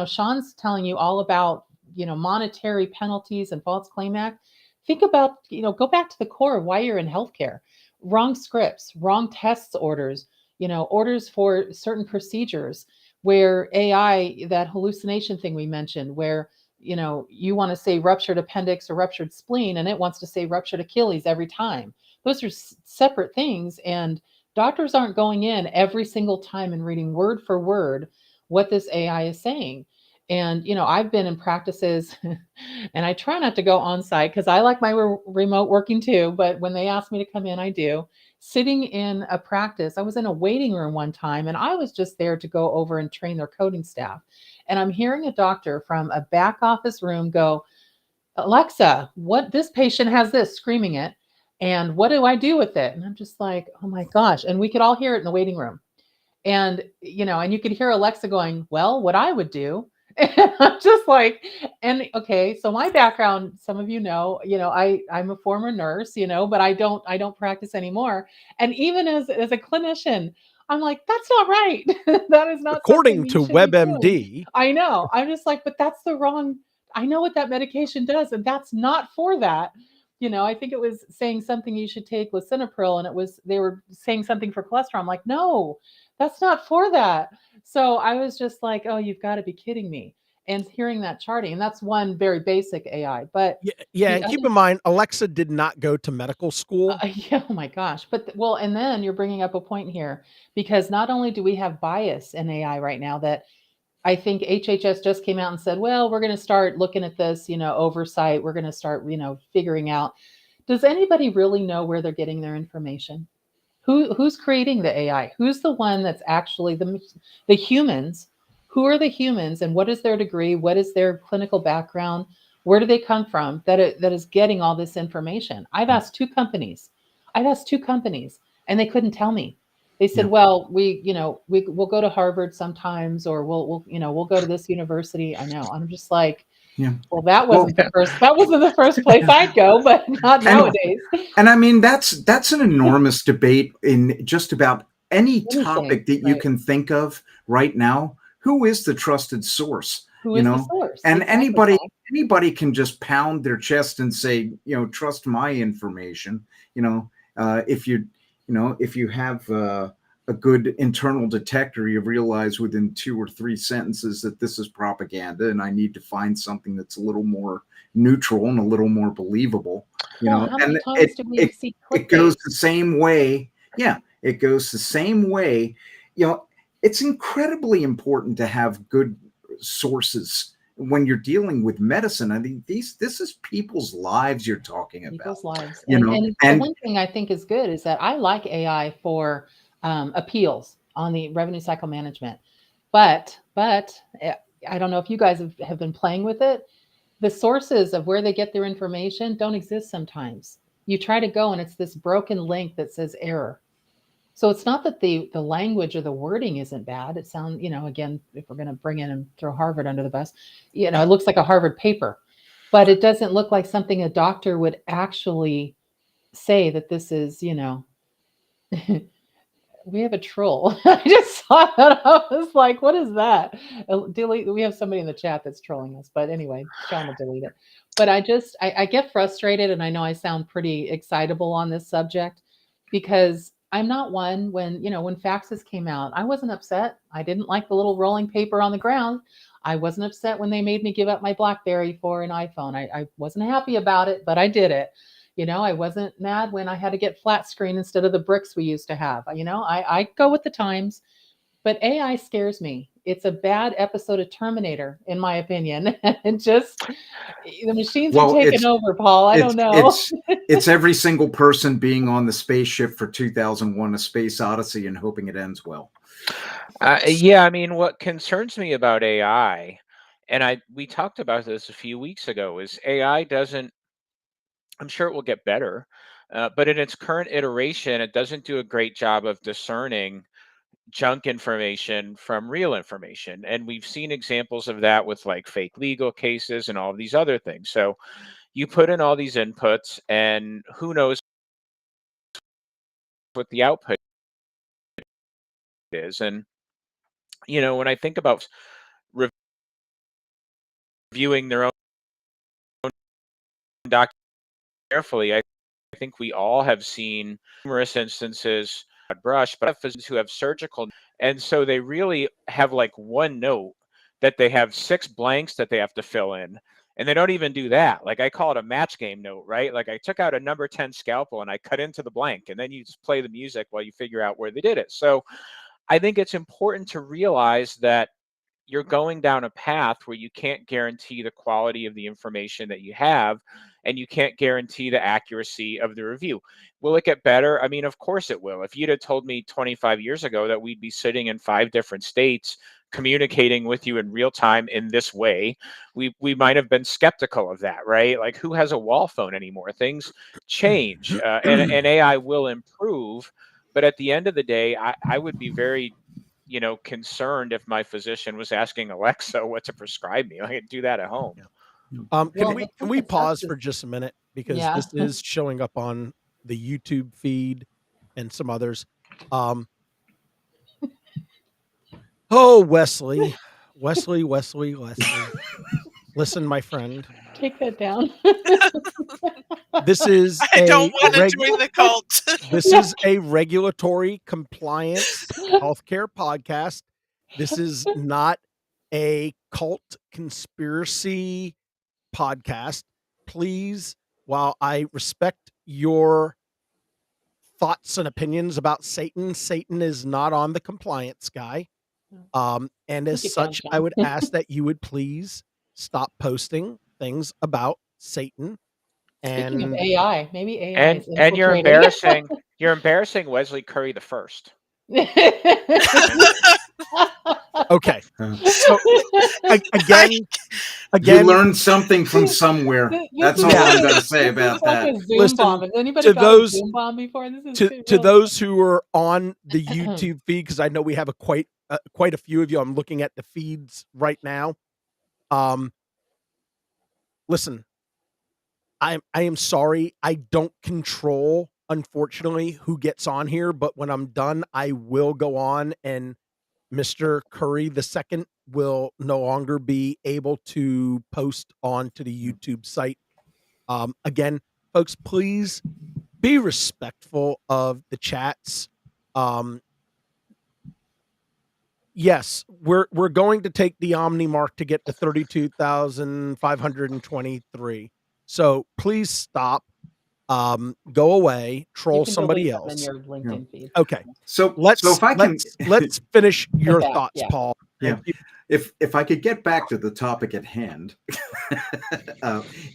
Sean's telling you all about, monetary penalties and False Claim Act. Think about, go back to the core of why you're in healthcare. Wrong scripts, wrong tests orders, orders for certain procedures where AI, that hallucination thing we mentioned, where you want to say ruptured appendix or ruptured spleen, and it wants to say ruptured Achilles every time. Those are separate things. And doctors aren't going in every single time and reading word for word what this AI is saying. And, I've been in practices and I try not to go on site because I like my remote working too. But when they ask me to come in, I do. Sitting in a practice, I was in a waiting room one time and I was just there to go over and train their coding staff. And I'm hearing a doctor from a back office room go, Alexa, this patient has this, screaming it. And what do I do with it? And I'm just like, oh my gosh. And we could all hear it in the waiting room. And, and you could hear Alexa going, well, what I would do. And I'm just like, and okay, so my background, some of I'm a former nurse, but I don't practice anymore. And even as a clinician, I'm like, that's not right. That is not something According you to should be doing. WebMD, I know. I'm just like, but that's the wrong. I know what that medication does, and that's not for that. I think it was saying something you should take lisinopril, and they were saying something for cholesterol. I'm like, no, that's not for that. So I was just like, oh, you've got to be kidding me. And hearing that charting, and that's one very basic AI. But yeah, the and other, keep in mind, Alexa did not go to medical school. yeah, oh my gosh. But well, and then you're bringing up a point here because not only do we have bias in AI right now that I think HHS just came out and said, well, we're going to start looking at this, oversight. We're going to start, figuring out. Does anybody really know where they're getting their information? Who's creating the AI? Who's the one that's actually the humans? Who are the humans and what is their degree? What is their clinical background? Where do they come from that is getting all this information? I've asked two companies and they couldn't tell me. They said, Yeah. well, we'll go to Harvard sometimes, or we'll go to this university. I know. I'm just like, Yeah. well, that wasn't the first place I'd go, but not nowadays. And I mean, that's an enormous debate in just about any topic that you can think of right now. Who is the trusted source? Who is the source? And Exactly. anybody can just pound their chest and say, trust my information. If you have a good internal detector, you realize within 2 or 3 sentences that this is propaganda, and I need to find something that's a little more neutral and a little more believable. How many and times do we see it goes the same way. Yeah, it goes the same way. it's incredibly important to have good sources when you're dealing with medicine. I mean, this is people's lives you're talking about. People's lives. You know, And the and one thing I think is good is that I like AI for appeals on the revenue cycle management. But I don't know if you guys have been playing with it. The sources of where they get their information don't exist sometimes. You try to go and it's this broken link that says error. So it's not that the language or the wording isn't bad. It sounds, again, if we're going to bring in and throw Harvard under the bus, it looks like a Harvard paper, but it doesn't look like something a doctor would actually say that this is, we have a troll. I just saw that. I was like, what is that? Delete. We have somebody in the chat that's trolling us. But anyway, Sean will delete it. But I get frustrated, and I know I sound pretty excitable on this subject because I'm not one when faxes came out, I wasn't upset. I didn't like the little rolling paper on the ground. I wasn't upset when they made me give up my BlackBerry for an iPhone. I wasn't happy about it, but I did it. I wasn't mad when I had to get flat screen instead of the bricks we used to have. I go with the times, but AI scares me. It's a bad episode of Terminator, in my opinion. And just the machines are taking over, Paul. I don't know. It's every single person being on the spaceship for 2001: A Space Odyssey and hoping it ends well. Yeah, I mean, what concerns me about AI, and we talked about this a few weeks ago, is AI doesn't. I'm sure it will get better, but in its current iteration, it doesn't do a great job of discerning junk information from real information. And we've seen examples of that with like fake legal cases and all of these other things. So you put in all these inputs, and who knows what the output is. And, when I think about reviewing their own document carefully, I think we all have seen numerous instances brush, but I have physicians who have surgical, and so they really have like one note that they have 6 blanks that they have to fill in, and they don't even do that. Like, I call it a match game note, right? Like, I took out a number 10 scalpel and I cut into the blank, and then you just play the music while you figure out where they did it. So I think it's important to realize that you're going down a path where you can't guarantee the quality of the information that you have, and you can't guarantee the accuracy of the review. Will it get better? I mean, of course it will. If you'd have told me 25 years ago that we'd be sitting in 5 different states communicating with you in real time in this way, we might have been skeptical of that, right? Like, who has a wall phone anymore? Things change, and AI will improve. But at the end of the day, I would be very concerned if my physician was asking Alexa what to prescribe me. I could do that at home. Can Well, we the can thing we that sucks pause is, for just a minute because yeah, this is showing up on the YouTube feed and some others. Oh, Wesley. Listen, my friend. take that down. This is I don't a want to join the cult. this is a regulatory compliance healthcare podcast. This is not a cult conspiracy podcast. Please, while I respect your thoughts and opinions about Satan, Satan is not on the compliance guy. And as Take it down, such, I Sean. would ask that you would please stop posting things about Satan. Speaking of And AI, maybe AI And is and you're infiltrating. embarrassing Wesley Curry the first. okay, so I, again, You learned something from somewhere. That's all I'm going to say about that. This is like a Zoom Listen, bomb. Has anybody to got a those Zoom bomb before? This is to really those who are on the YouTube feed, because I know we have quite a few of you. I'm looking at the feeds right now. Listen, I am sorry. I don't control, unfortunately, who gets on here, but when I'm done, I will go on, and Mr. Curry II will no longer be able to post onto the YouTube site. Again, folks, please be respectful of the chats. Yes, we're going to take the Omni mark to get to 32,523. So please stop. go away, troll You can somebody delete them in else. your LinkedIn feed. Okay. So Let's if I can, let's finish your back, thoughts, yeah. Paul. yeah, if I could get back to the topic at hand,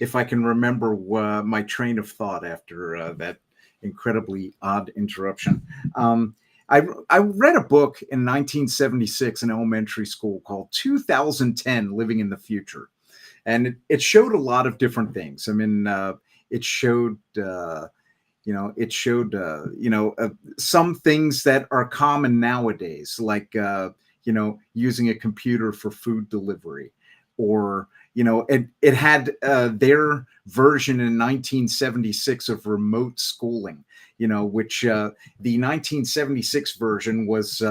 if I can remember my train of thought after that incredibly odd interruption. I read a book in 1976 in elementary school called 2010 Living in the Future. And it showed a lot of different things. I mean, it showed, some things that are common nowadays, like, using a computer for food delivery, or, it had their version in 1976 of remote schooling, which the 1976 version was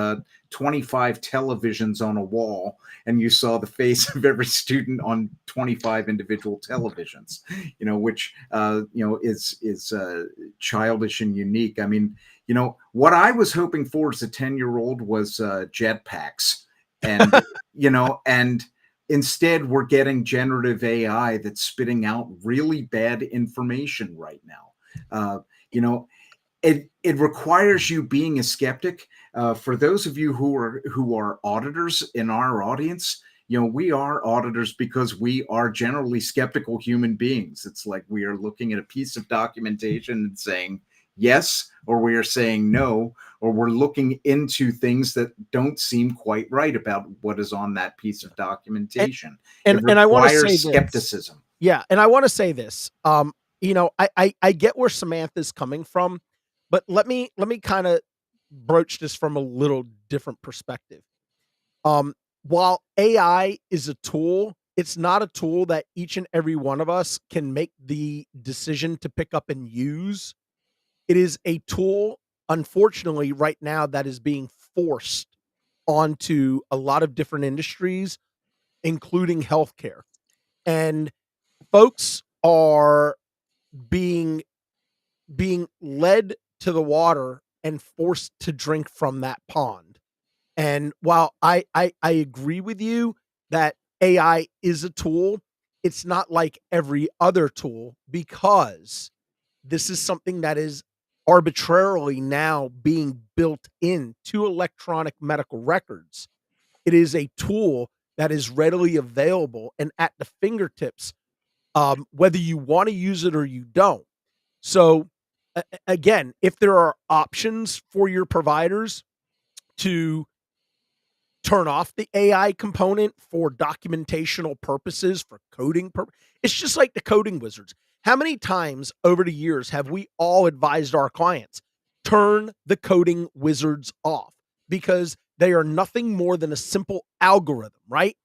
25 televisions on a wall, and you saw the face of every student on 25 individual televisions, which is childish and unique. I mean, what I was hoping for as a 10-year-old was jetpacks, and and instead we're getting generative AI that's spitting out really bad information right now. It requires you being a skeptic. For those of you who are auditors in our audience, we are auditors because we are generally skeptical human beings. It's like we are looking at a piece of documentation and saying yes, or we are saying no, or we're looking into things that don't seem quite right about what is on that piece of documentation. And it I want to say requires this. skepticism. Yeah, and I want to say this. I get where Samantha's coming from, but let me kind of broach this from a little different perspective. While AI is a tool, it's not a tool that each and every one of us can make the decision to pick up and use. It is a tool, unfortunately, right now that is being forced onto a lot of different industries, including healthcare. And folks are being led to the water and forced to drink from that pond. And while I agree with you that AI is a tool, it's not like every other tool, because this is something that is arbitrarily now being built into electronic medical records. It is a tool that is readily available and at the fingertips, whether you want to use it or you don't. So, again, if there are options for your providers to turn off the AI component for documentational purposes, for coding purposes, it's just like the coding wizards. How many times over the years have we all advised our clients, turn the coding wizards off, because they are nothing more than a simple algorithm, right?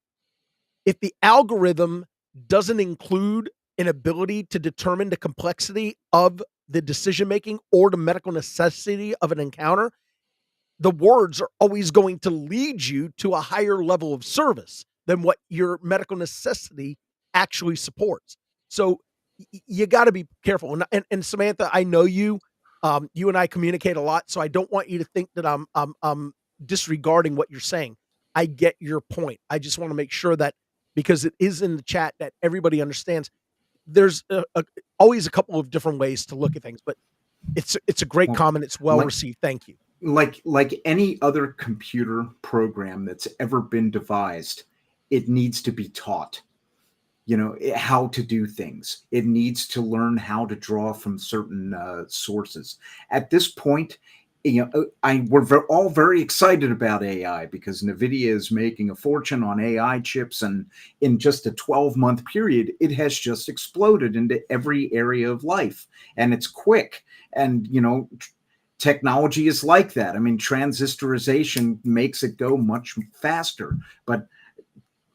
If the algorithm doesn't include an ability to determine the complexity of the decision making or the medical necessity of an encounter, the words are always going to lead you to a higher level of service than what your medical necessity actually supports. So you got to be careful. And Samantha, I know you. You and I communicate a lot, so I don't want you to think that I'm disregarding what you're saying. I get your point. I just want to make sure that, because it is in the chat, that everybody understands. There's always a couple of different ways to look at things, but it's a great comment. It's well received. Thank you. Like any other computer program that's ever been devised, it needs to be taught, how to do things. It needs to learn how to draw from certain sources. At this point, we're all very excited about AI because NVIDIA is making a fortune on AI chips, and in just a 12-month period, it has just exploded into every area of life, and it's quick. And technology is like that. I mean, transistorization makes it go much faster. But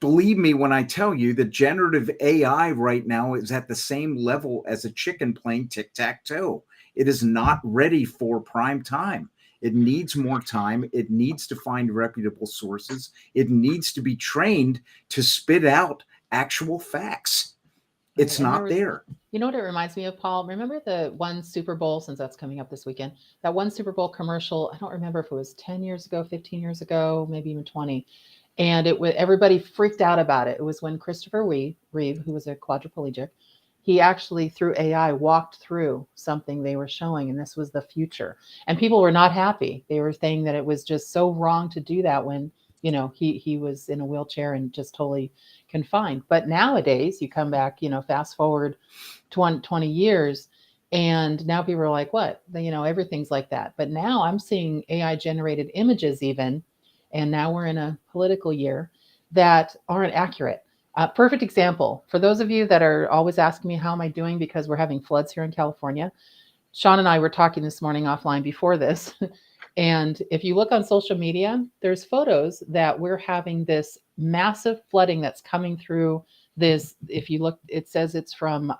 believe me when I tell you that generative AI right now is at the same level as a chicken playing tic-tac-toe. It is not ready for prime time. It needs more time. It needs to find reputable sources. It needs to be trained to spit out actual facts. It's not there. You know what it reminds me of, Paul? Remember the one Super Bowl, since that's coming up this weekend, that one Super Bowl commercial? I don't remember if it was 10 years ago, 15 years ago, maybe even 20. And everybody freaked out about it. It was when Christopher Reeve, who was a quadriplegic, he actually, through AI, walked through something they were showing, and this was the future. And people were not happy. They were saying that it was just so wrong to do that when, he was in a wheelchair and just totally confined. But nowadays, you come back, fast forward 20 years, and now people are like, what? Everything's like that. But now I'm seeing AI generated images even, and now we're in a political year, that aren't accurate. Perfect example for those of you that are always asking me how am I doing because we're having floods here in California. Sean and I were talking this morning offline before this, and if you look on social media, there's photos that we're having this massive flooding that's coming through this. If you look, it says it's from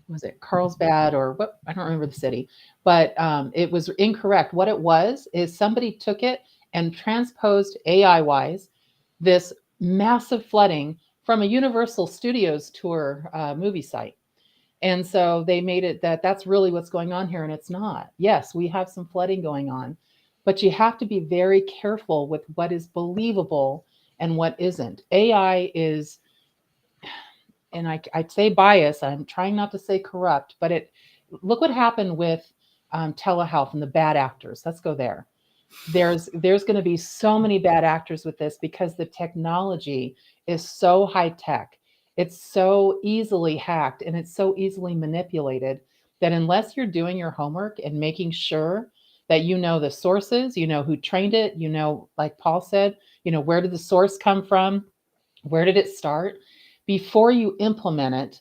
was it Carlsbad or what? I don't remember the city, but it was incorrect. What it was is somebody took it and transposed AI wise this massive flooding from a Universal Studios tour movie site. And so they made it that that's really what's going on here, and it's not. Yes, we have some flooding going on, but you have to be very careful with what is believable and what isn't. AI is, and I'd say bias. I'm trying not to say corrupt, but look what happened with telehealth and the bad actors. Let's go there. There's going to be so many bad actors with this because the technology is so high tech. It's so easily hacked and it's so easily manipulated that unless you're doing your homework and making sure that you know the sources, you know who trained it, like Paul said, where did the source come from? Where did it start? Before you implement it,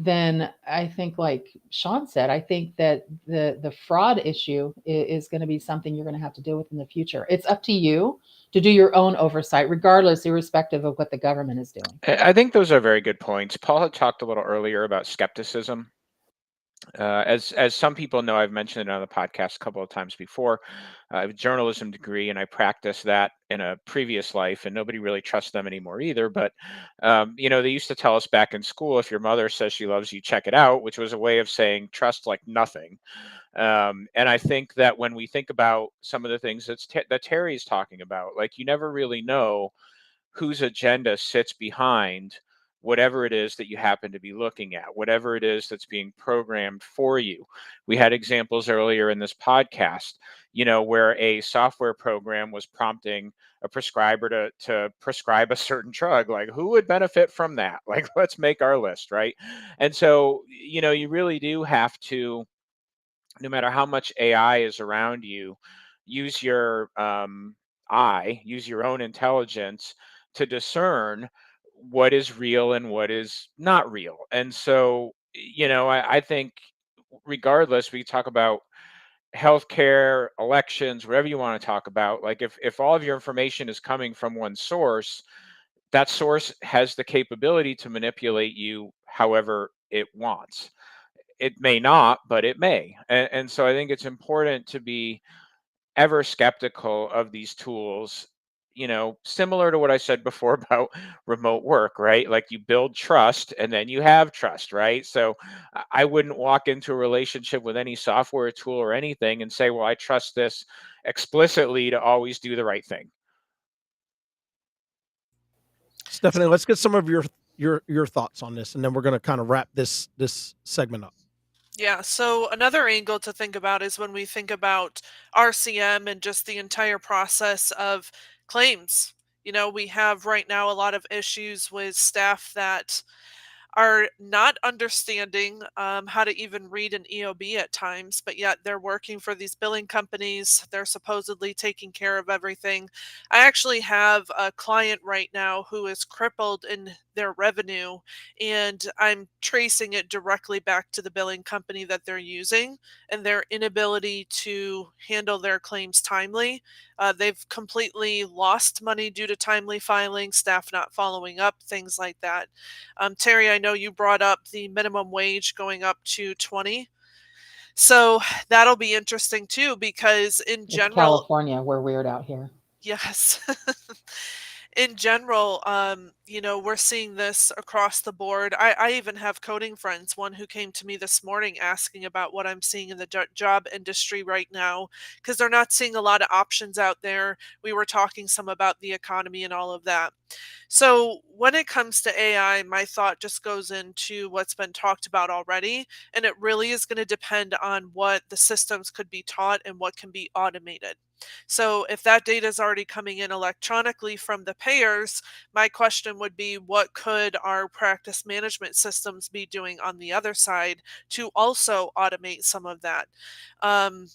then I think, like Sean said, I think that the fraud issue is going to be something you're going to have to deal with in the future. It's up to you to do your own oversight, regardless, irrespective of what the government is doing. I think those are very good points. Paul had talked a little earlier about skepticism. As some people know, I've mentioned it on the podcast a couple of times before. I have a journalism degree, and I practiced that in a previous life, and nobody really trusts them anymore either. But they used to tell us back in school, if your mother says she loves you, check it out, which was a way of saying trust like nothing. And I think that when we think about some of the things that Terry's talking about, like you never really know whose agenda sits behind whatever it is that you happen to be looking at, whatever it is that's being programmed for you. We had examples earlier in this podcast, where a software program was prompting a prescriber to prescribe a certain drug. Like, who would benefit from that? Like, let's make our list, right? And so, you really do have to, no matter how much AI is around you, use your use your own intelligence to discern what is real and what is not real. And so, I think regardless, we talk about healthcare, elections, whatever you want to talk about, like if all of your information is coming from one source, that source has the capability to manipulate you however it wants. It may not, but it may. And so I think it's important to be ever skeptical of these tools, similar to what I said before about remote work, right? Like you build trust and then you have trust, right? So I wouldn't walk into a relationship with any software tool or anything and say, well, I trust this explicitly to always do the right thing. Stephanie, let's get some of your thoughts on this, and then we're going to kind of wrap this segment up. Yeah, so another angle to think about is when we think about RCM and just the entire process of claims. We have right now a lot of issues with staff that are not understanding how to even read an EOB at times, but yet they're working for these billing companies. They're supposedly taking care of everything. I actually have a client right now who is crippled in their revenue, and I'm tracing it directly back to the billing company that they're using and their inability to handle their claims timely. They've completely lost money due to timely filing, staff not following up, things like that. Terry, I know you brought up the minimum wage going up to 20. So that'll be interesting too, because in It's general, California. We're weird out here. yes. In general, we're seeing this across the board. I even have coding friends, one who came to me this morning asking about what I'm seeing in the job industry right now, because they're not seeing a lot of options out there. We were talking some about the economy and all of that. So when it comes to AI, my thought just goes into what's been talked about already, and it really is going to depend on what the systems could be taught and what can be automated. So if that data is already coming in electronically from the payers, my question would be, what could our practice management systems be doing on the other side to also automate some of that? Um,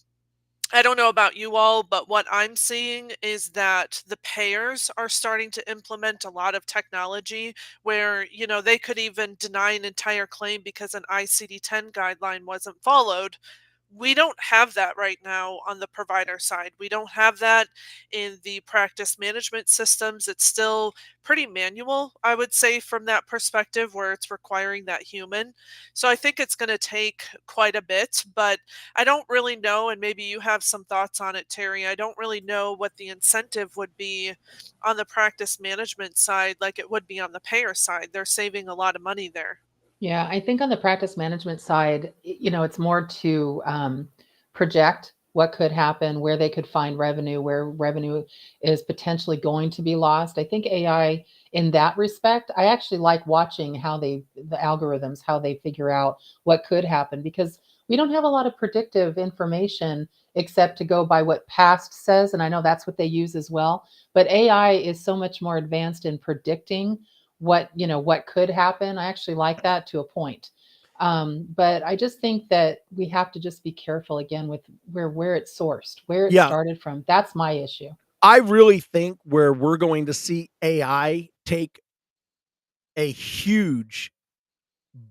I don't know about you all, but what I'm seeing is that the payers are starting to implement a lot of technology where, they could even deny an entire claim because an ICD-10 guideline wasn't followed. We don't have that right now on the provider side. We don't have that in the practice management systems. It's still pretty manual, I would say, from that perspective, where it's requiring that human. So I think it's going to take quite a bit, but I don't really know. And maybe you have some thoughts on it, Terry. I don't really know what the incentive would be on the practice management side, like it would be on the payer side. They're saving a lot of money there. Yeah, I think on the practice management side, it's more to project what could happen, where they could find revenue, where revenue is potentially going to be lost. I think AI, in that respect, I actually like watching the algorithms, how they figure out what could happen, because we don't have a lot of predictive information except to go by what past says. And I know that's what they use as well. But AI is so much more advanced in predicting what could happen. I actually like that to a point. But I just think that we have to just be careful again with where it's sourced, where it Yeah, started from. That's my issue. I really think where we're going to see AI take a huge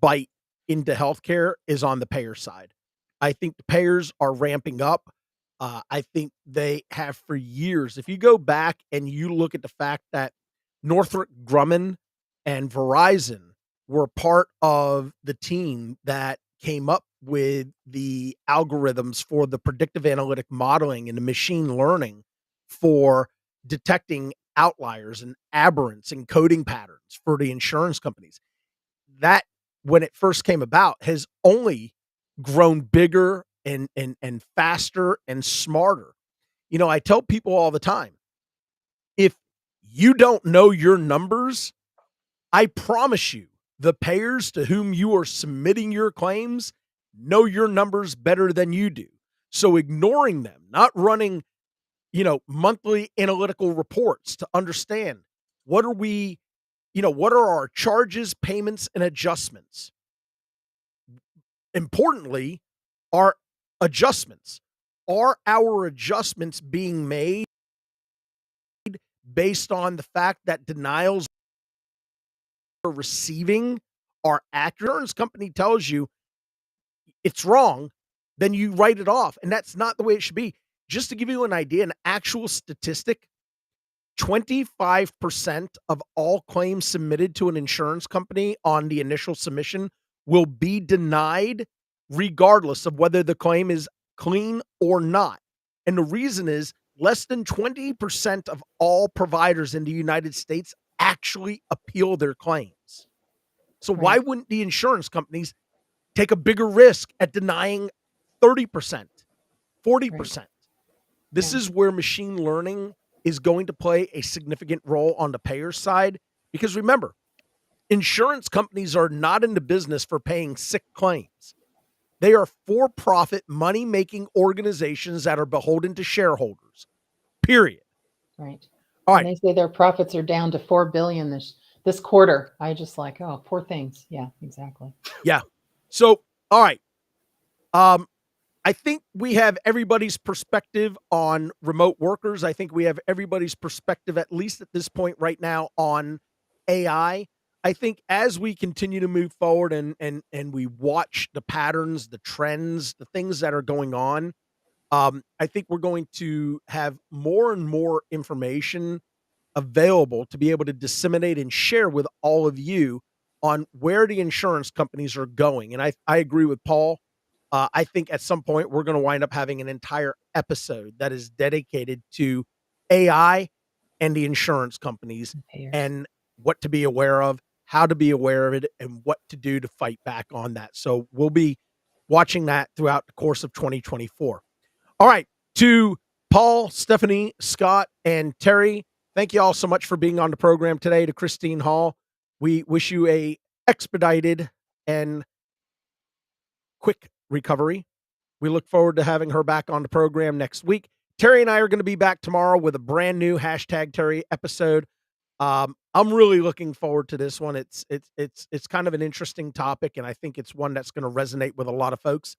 bite into healthcare is on the payer side. I think the payers are ramping up. I think they have for years. If you go back and you look at the fact that Northrop Grumman and Verizon were part of the team that came up with the algorithms for the predictive analytic modeling and the machine learning for detecting outliers and aberrants and coding patterns for the insurance companies. That, when it first came about, has only grown bigger and faster and smarter. I tell people all the time, if you don't know your numbers, I promise you, the payers to whom you are submitting your claims know your numbers better than you do. So ignoring them, not running, monthly analytical reports to understand what are we, what are our charges, payments, and adjustments? Importantly, our adjustments. Are our adjustments being made based on the fact that denials we're receiving are accurate? Insurance company tells you it's wrong, then you write it off. And that's not the way it should be. Just to give you an idea, an actual statistic, 25% of all claims submitted to an insurance company on the initial submission will be denied regardless of whether the claim is clean or not. And the reason is less than 20% of all providers in the United States actually appeal their claims. So why Right. wouldn't the insurance companies take a bigger risk at denying 30%, Right. 40%? This Yeah. is where machine learning is going to play a significant role on the payer side. Because remember, insurance companies are not in the business for paying sick claims. They are for-profit, money-making organizations that are beholden to shareholders, period. Right. All When right. they say their profits are down to 4 billion this quarter, I just like, oh, poor things. Yeah, exactly. Yeah. So, all right. Um, I think we have everybody's perspective on remote workers. I think we have everybody's perspective, at least at this point right now, on AI. I think as we continue to move forward and we watch the patterns, the trends, the things that are going on, I think we're going to have more and more information available to be able to disseminate and share with all of you on where the insurance companies are going. And I agree with Paul. I think at some point we're going to wind up having an entire episode that is dedicated to AI and the insurance companies Payers. and what to be aware of, how to be aware of it, and what to do to fight back on that. So we'll be watching that throughout the course of 2024. All right, to Paul, Stephanie, Scott, and Terry, thank you all so much for being on the program today. To Christine Hall, we wish you a expedited and quick recovery. We look forward to having her back on the program next week. Terry and I are going to be back tomorrow with a brand new #Terry episode. I'm really looking forward to this one. It's kind of an interesting topic, and I think it's one that's going to resonate with a lot of folks.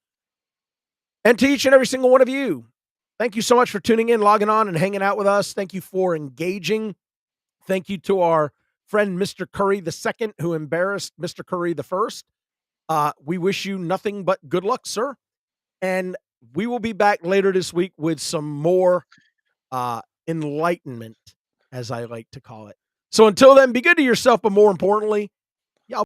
And to each and every single one of you, thank you so much for tuning in, logging on, and hanging out with us. Thank you for engaging. Thank you to our friend Mr. Curry II, who embarrassed Mr. Curry I. We wish you nothing but good luck, sir. And we will be back later this week with some more enlightenment, as I like to call it. So until then, be good to yourself, but more importantly,